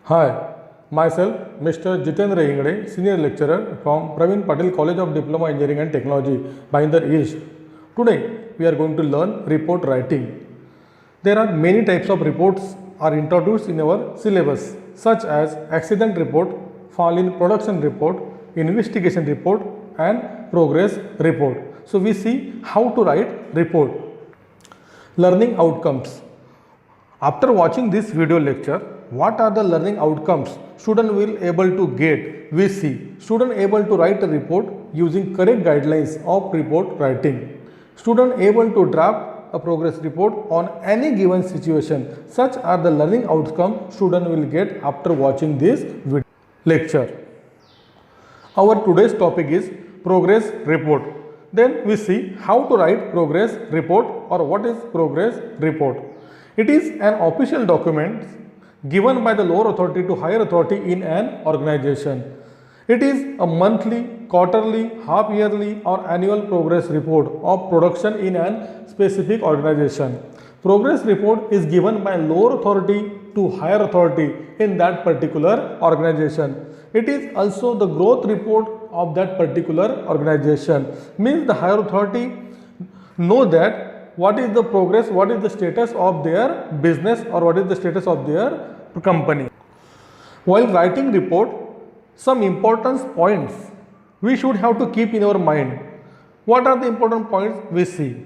Hi, myself Mr. Jitendra Ingade, Senior Lecturer from Praveen Patel College of Diploma Engineering and Technology, Bhayandar East. Today we are going to learn report writing. There are many types of reports are introduced in our syllabus such as accident report, fall in production report, investigation report and progress report. So we see how to write report. Learning outcomes. After watching this video lecture, what are the learning outcomes student will able to get? We see student able to write a report using correct guidelines of report writing. Student able to draft a progress report on any given situation. Such are the learning outcomes student will get after watching this video lecture. Our today's topic is progress report. Then we see how to write progress report or what is progress report. It is an official document given by the lower authority to higher authority in an organization. It is a monthly, quarterly, half yearly or annual progress report of production in a specific organization. Progress report is given by lower authority to higher authority in that particular organization. It is also the growth report of that particular organization. Means the higher authority know that what is the progress, what is the status of their business or what is the status of their company. While writing report, some important points we should have to keep in our mind. What are the important points we see?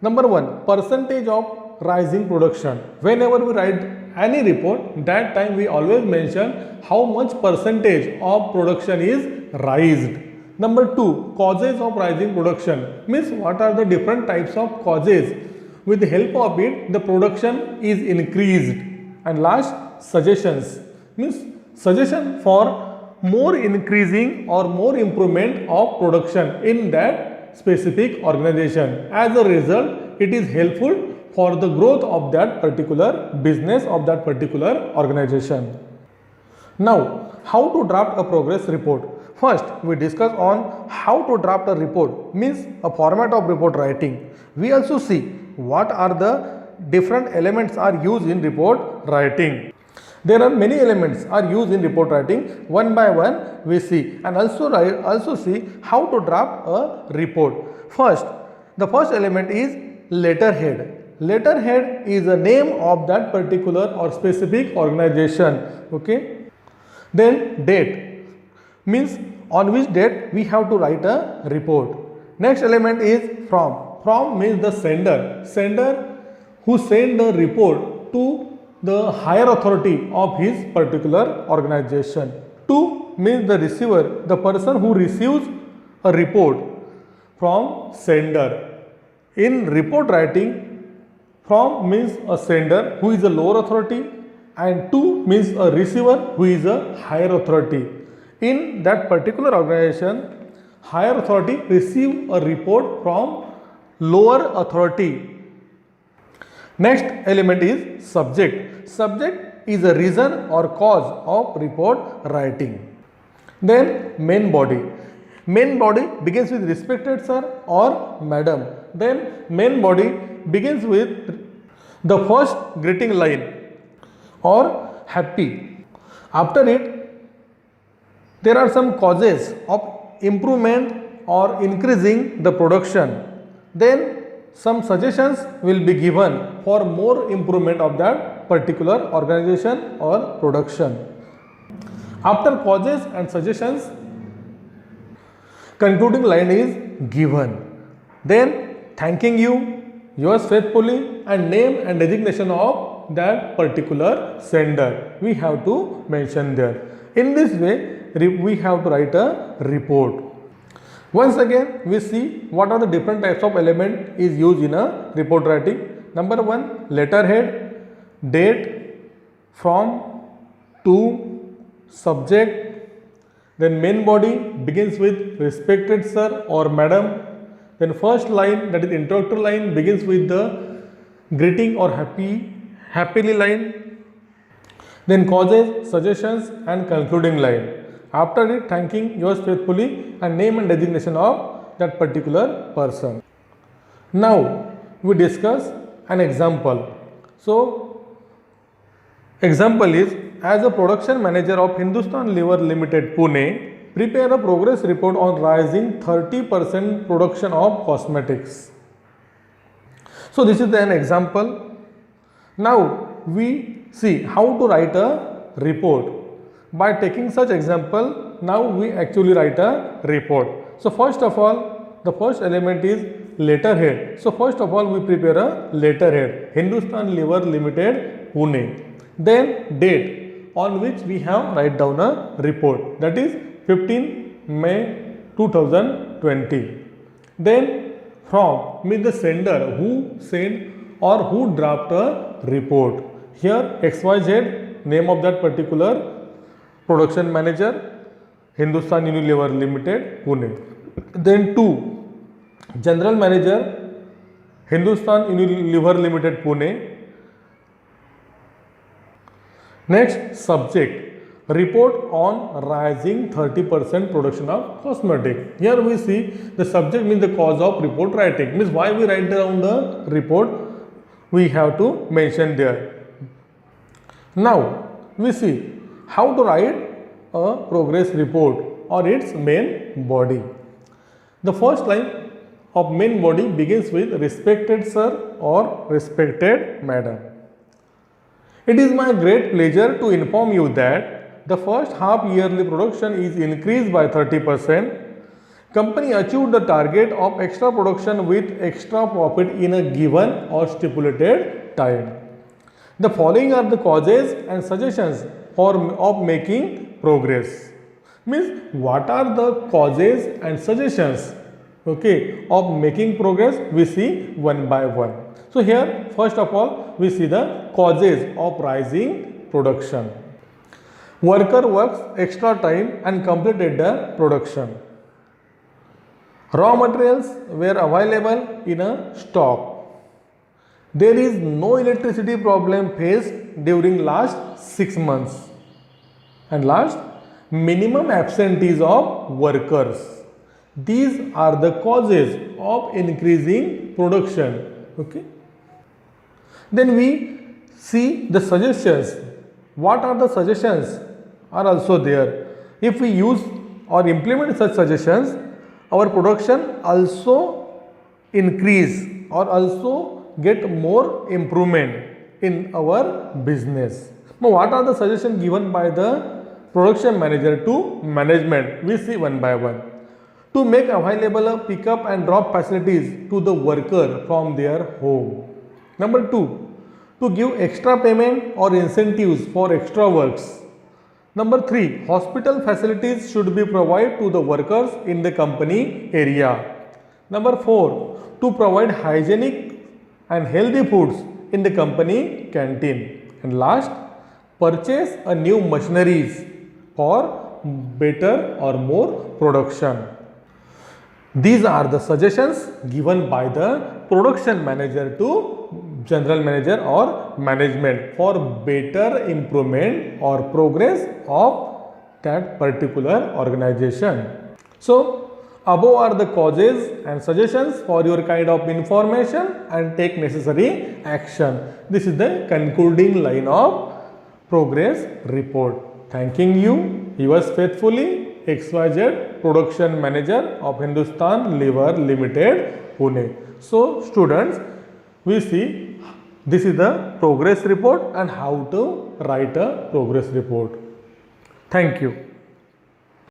Number one, percentage of rising production. Whenever we write any report, that time we always mention how much percentage of production is raised. Number two, causes of rising production. Means what are the different types of causes with the help of it the production is increased. And last, suggestions. Means suggestion for more increasing or more improvement of production in that specific organization. As a result, it is helpful for the growth of that particular business of that particular organization. Now, how to draft a progress report? First, we discuss on how to draft a report, means a format of report writing. We also see what are the different elements are used in report writing. There are many elements are used in report writing. One by one we see and also see how to draft a report. First, the first element is letterhead. Letterhead is the name of that particular or specific organization. Okay. Then date means on which date we have to write a report. Next element is from. From means the sender. Sender who send the report to the higher authority of his particular organization. To means the receiver, the person who receives a report from sender. In report writing, from means a sender who is a lower authority and to means a receiver who is a higher authority. In that particular organization, higher authority receive a report from lower authority. Next element is subject. Subject is a reason or cause of report writing. Then main body. Main body begins with respected sir or madam. Then main body begins with the first greeting line or happy. After it, there are some causes of improvement or increasing the production. Then some suggestions will be given for more improvement of that particular organization or production. After causes and suggestions, concluding line is given. Then thanking you, yours faithfully and name and designation of that particular sender we have to mention there. In this way, we have to write a report. Once again, we see what are the different types of element is used in a report writing. Number one, letterhead, date, from, to, subject. Then main body begins with respected sir or madam. Then first line, that is introductory line, begins with the greeting or happily line. Then causes, suggestions and concluding line. After it, thanking yours faithfully and name and designation of that particular person. Now, we discuss an example. So, example is as a production manager of Hindustan Lever Limited Pune, prepare a progress report on rising 30% production of cosmetics. So this is an example. Now we see how to write a report. By taking such example, now we actually write a report. So first of all, the first element is letterhead. So first of all, we prepare a letterhead, Hindustan Lever Limited Pune. Then date on which we have write down a report, that is 15 May 2020. Then from means the sender who sent or who draft a report. Here XYZ, name of that particular production manager, Hindustan Unilever Limited Pune. Then 2, general manager, Hindustan Unilever Limited Pune. Next, subject, report on rising 30% production of cosmetic. Here we see the subject means the cause of report writing, means why we write down the report, we have to mention there. Now we see how to write a progress report or its main body. The first line of main body begins with respected sir or respected madam. It is my great pleasure to inform you that the first half yearly production is increased by 30%. Company achieved the target of extra production with extra profit in a given or stipulated time. The following are the causes and suggestions of making progress. Means what are the causes and suggestions, okay, of making progress, we see one by one. So here first of all we see the causes of rising production. Worker works extra time and completed the production. Raw materials were available in a stock. There is no electricity problem faced during last 6 months. And last, minimum absentees of workers. These are the causes of increasing production. Okay. Then we see the suggestions. What are the suggestions are also there. If we use or implement such suggestions, our production also increase or also get more improvement in our business. Now what are the suggestions given by the production manager to management? We see one by one. To make available a pickup and drop facilities to the worker from their home. Number 2, to give extra payment or incentives for extra works. Number 3, hospital facilities should be provided to the workers in the company area. Number 4, to provide hygienic and healthy foods in the company canteen. And last, purchase a new machineries for better or more production. These are the suggestions given by the production manager to general manager or management for better improvement or progress of that particular organization. So above are the causes and suggestions for your kind of information and take necessary action. This is the concluding line of progress report. Thanking you, yours faithfully, XYZ Production Manager of Hindustan Lever Limited, Pune. So students, we see this is the progress report and how to write a progress report. Thank you.